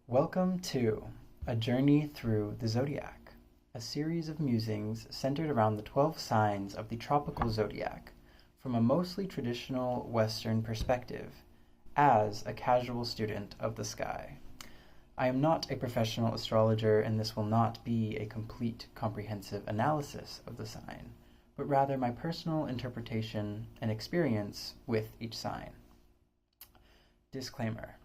Welcome to A Journey Through the Zodiac, a series of musings centered around the 12 signs of the tropical zodiac from a mostly traditional Western perspective as a casual student of the sky. I am not a professional astrologer, and this will not be a complete, comprehensive analysis of the sign, but rather my personal interpretation and experience with each sign. Disclaimer.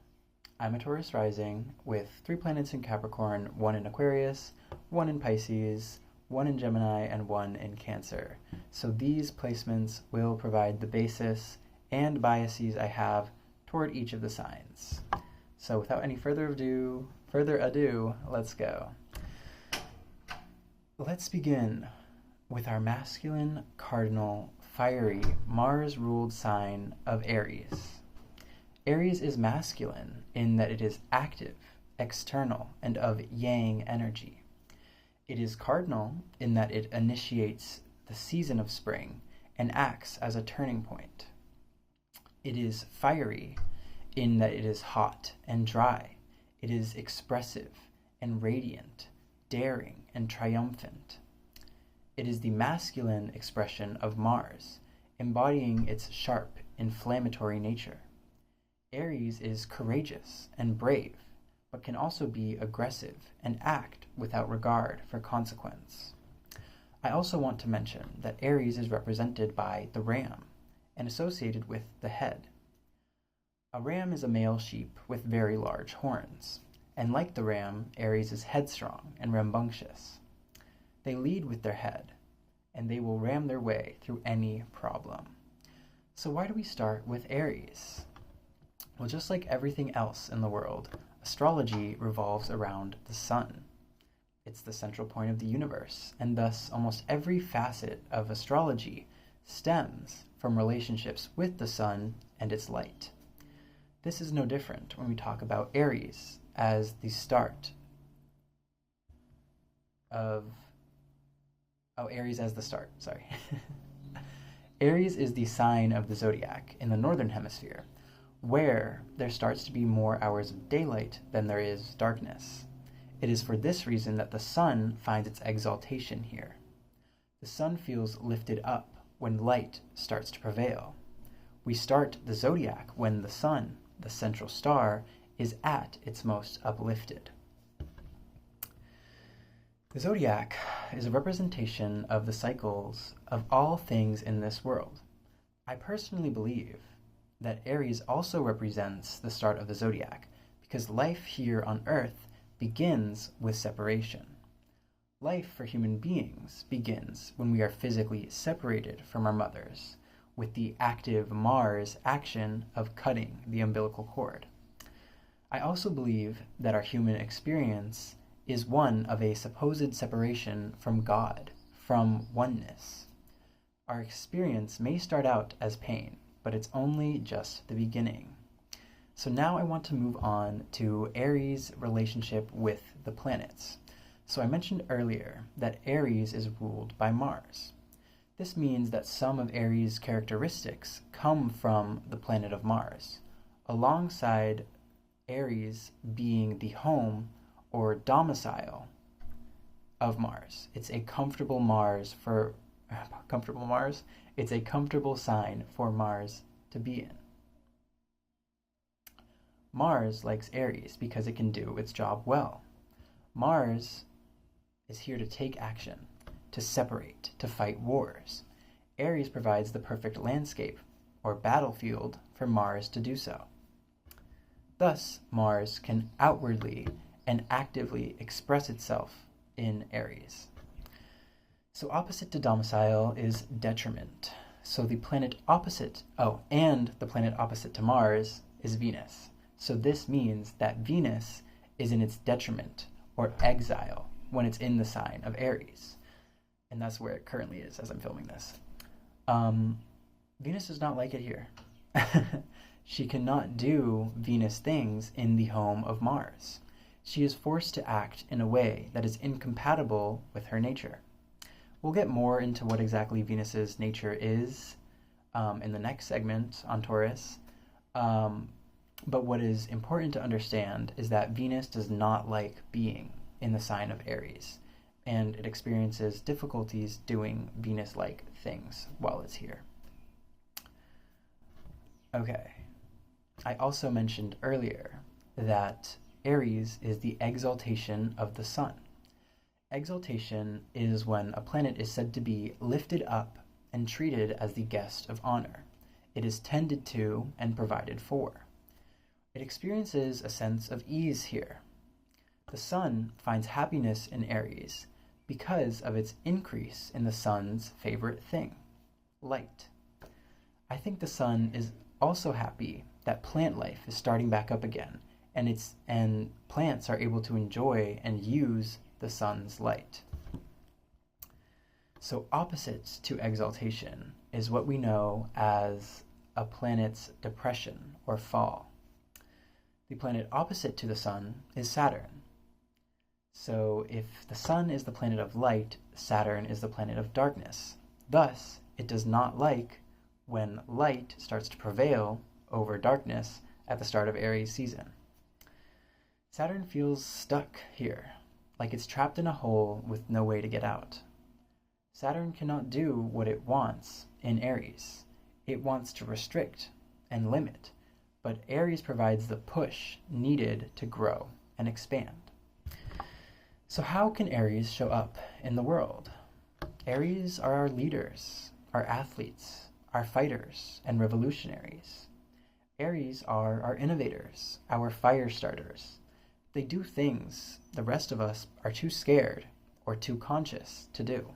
I'm a Taurus rising with 3 planets in Capricorn, 1 in Aquarius, 1 in Pisces, 1 in Gemini, and 1 in Cancer. So these placements will provide the basis and biases I have toward each of the signs. So without any further ado, let's go. Let's begin with our masculine, cardinal, fiery, Mars-ruled sign of Aries. Aries is masculine in that it is active, external, and of yang energy. It is cardinal in that it initiates the season of spring and acts as a turning point. It is fiery in that it is hot and dry. It is expressive and radiant, daring and triumphant. It is the masculine expression of Mars, embodying its sharp, inflammatory nature. Aries is courageous and brave, but can also be aggressive and act without regard for consequence. I also want to mention that Aries is represented by the ram and associated with the head. A ram is a male sheep with very large horns, and like the ram, Aries is headstrong and rambunctious. They lead with their head, and they will ram their way through any problem. So why do we start with Aries? Well, just like everything else in the world, astrology revolves around the sun. It's the central point of the universe, and thus almost every facet of astrology stems from relationships with the sun and its light. This is no different when we talk about Aries as the start of... Aries as the start, sorry. Aries is the sign of the zodiac in the northern hemisphere, where there starts to be more hours of daylight than there is darkness. It is for this reason that the sun finds its exaltation here. The sun feels lifted up when light starts to prevail. We start the zodiac when the sun, the central star, is at its most uplifted. The zodiac is a representation of the cycles of all things in this world. I personally believe that Aries also represents the start of the zodiac, because life here on Earth begins with separation. Life for human beings begins when we are physically separated from our mothers, with the active Mars action of cutting the umbilical cord. I also believe that our human experience is one of a supposed separation from God, from oneness. Our experience may start out as pain, but it's only just the beginning. So now I want to move on to Aries' relationship with the planets. So I mentioned earlier that Aries is ruled by Mars. This means that some of Aries' characteristics come from the planet of Mars, alongside Aries being the home or domicile of Mars. It's a comfortable It's a comfortable sign for Mars to be in. Mars likes Aries because it can do its job well. Mars is here to take action, to separate, to fight wars. Aries provides the perfect landscape or battlefield for Mars to do so. Thus, Mars can outwardly and actively express itself in Aries. So opposite to domicile is detriment. So the planet opposite to Mars is Venus. So this means that Venus is in its detriment or exile when it's in the sign of Aries. And that's where it currently is as I'm filming this. Venus does not like it here. She cannot do Venus things in the home of Mars. She is forced to act in a way that is incompatible with her nature. We'll get more into what exactly Venus's nature is in the next segment on Taurus. But what is important to understand is that Venus does not like being in the sign of Aries, and it experiences difficulties doing Venus-like things while it's here. Okay, I also mentioned earlier that Aries is the exaltation of the sun. Exaltation is when a planet is said to be lifted up and treated as the guest of honor. It is tended to and provided for. It experiences a sense of ease here. The sun finds happiness in Aries because of its increase in the sun's favorite thing, light. I think the sun is also happy that plant life is starting back up again, and plants are able to enjoy and use the sun's light. So opposites to exaltation is what we know as a planet's depression or fall. The planet opposite to the sun is Saturn. So if the sun is the planet of light, Saturn is the planet of darkness. Thus, it does not like when light starts to prevail over darkness at the start of Aries season. Saturn feels stuck here, like it's trapped in a hole with no way to get out. Saturn cannot do what it wants in Aries. It wants to restrict and limit, but Aries provides the push needed to grow and expand. So how can Aries show up in the world? Aries are our leaders, our athletes, our fighters, and revolutionaries. Aries are our innovators, our fire starters. They do things the rest of us are too scared or too conscious to do.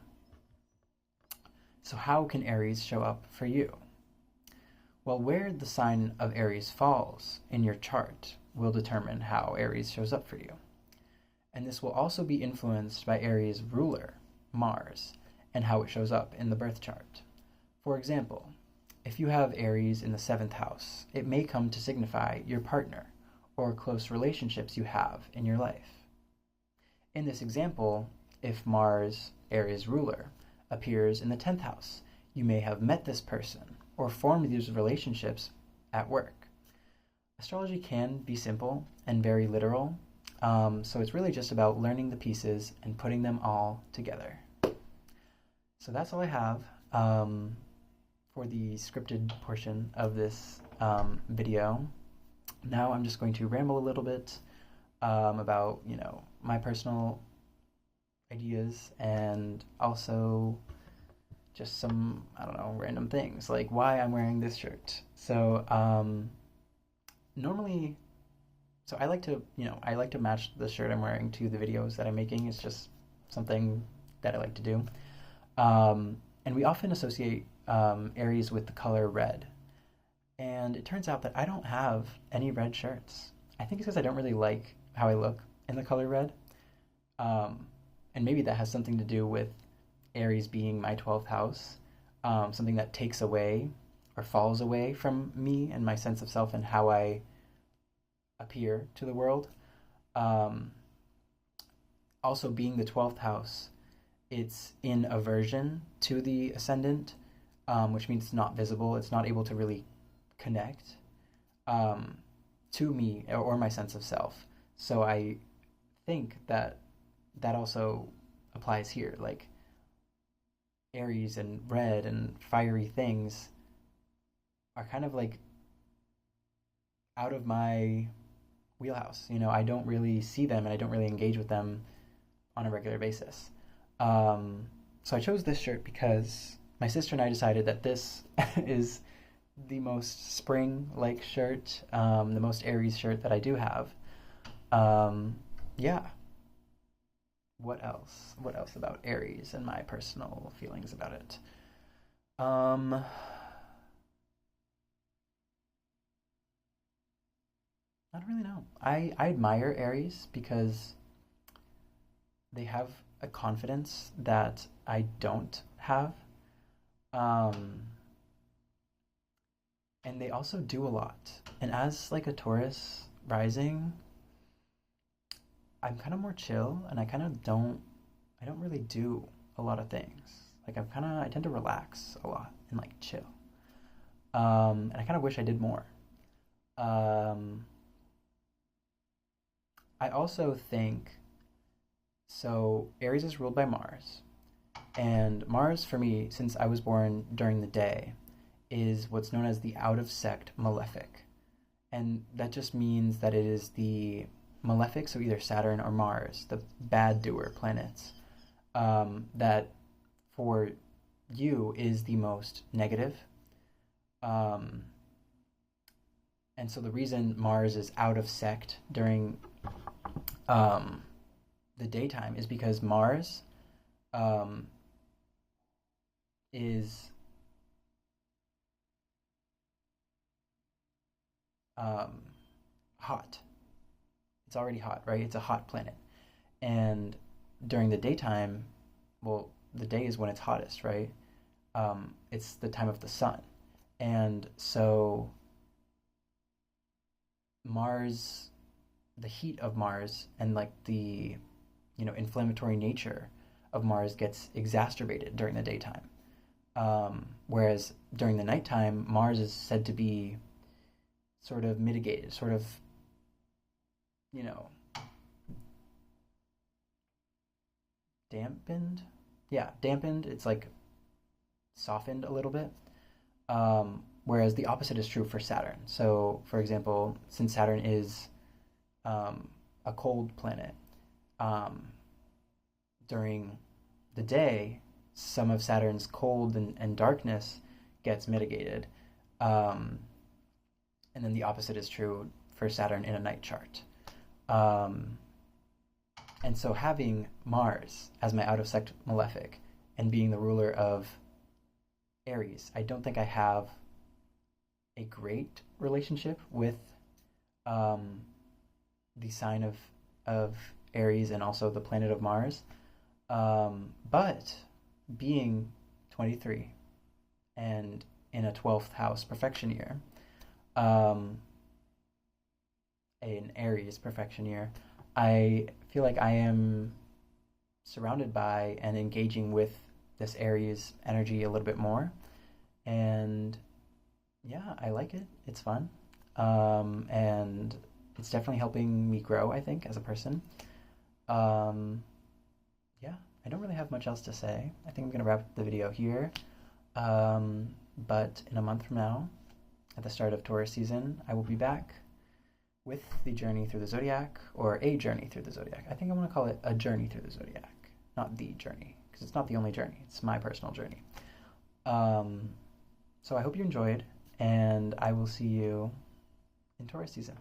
So how can Aries show up for you? Well, where the sign of Aries falls in your chart will determine how Aries shows up for you. And this will also be influenced by Aries' ruler, Mars, and how it shows up in the birth chart. For example, if you have Aries in the 7th house, it may come to signify your partner or close relationships you have in your life. In this example, if Mars, Aries' ruler, appears in the 10th house, you may have met this person or formed these relationships at work. Astrology can be simple and very literal, so it's really just about learning the pieces and putting them all together. So that's all I have for the scripted portion of this video. Now I'm just going to ramble a little bit about, my personal ideas and also just some, random things like why I'm wearing this shirt. So normally, I like to match the shirt I'm wearing to the videos that I'm making. It's just something that I like to do. And we often associate Aries with the color red. And it turns out that I don't have any red shirts. I think it's because I don't really like how I look in the color red. And maybe that has something to do with Aries being my 12th house, something that takes away or falls away from me and my sense of self and how I appear to the world. Also being the 12th house, it's in aversion to the ascendant, which means it's not visible. It's not able to really connect to me or my sense of self. So I think that also applies here. Like Aries and red and fiery things are kind of like out of my wheelhouse. I don't really see them and I don't really engage with them on a regular basis. So I chose this shirt because my sister and I decided that this is the most spring-like shirt, the most Aries shirt that I do have. Yeah. What else? What else about Aries and my personal feelings about it? I don't really know. I admire Aries because they have a confidence that I don't have. And they also do a lot. And as like a Taurus rising, I'm kind of more chill and I don't really do a lot of things. Like I tend to relax a lot and like chill. And I kind of wish I did more. Um, I also think so. Aries is ruled by Mars, and Mars for me, since I was born during the day, is what's known as the out of sect malefic, and that just means that it is the malefic, so either Saturn or Mars, the bad doer planets, that for you is the most negative. Um, and so the reason Mars is out of sect during um, the daytime is because Mars um, is um, hot. It's already hot, right? It's a hot planet. And during the daytime, well, the day is when it's hottest, right? It's the time of the sun. And so Mars, the heat of Mars and like the, inflammatory nature of Mars gets exacerbated during the daytime. Whereas during the nighttime, Mars is said to be sort of mitigated, sort of, you know, dampened. Yeah, dampened. It's like softened a little bit. Whereas the opposite is true for Saturn. So, for example, since Saturn is a cold planet, um, during the day, some of Saturn's cold and darkness gets mitigated. Um, and then the opposite is true for Saturn in a night chart. Um, and so having Mars as my out of sect malefic and being the ruler of Aries, I don't think I have a great relationship with um, the sign of Aries and also the planet of Mars. But being 23 and in a 12th house perfection year, um, an Aries perfection year, I feel like I am surrounded by and engaging with this Aries energy a little bit more. And yeah, I like it. It's fun. And it's definitely helping me grow, I think, as a person. Um, yeah, I don't really have much else to say. I think I'm going to wrap the video here. But in a month from now, at the start of Taurus season, I will be back with the journey through the Zodiac, or a journey through the Zodiac. I think I want to call it a journey through the Zodiac, not the journey, because it's not the only journey. It's my personal journey. So I hope you enjoyed, and I will see you in Taurus season.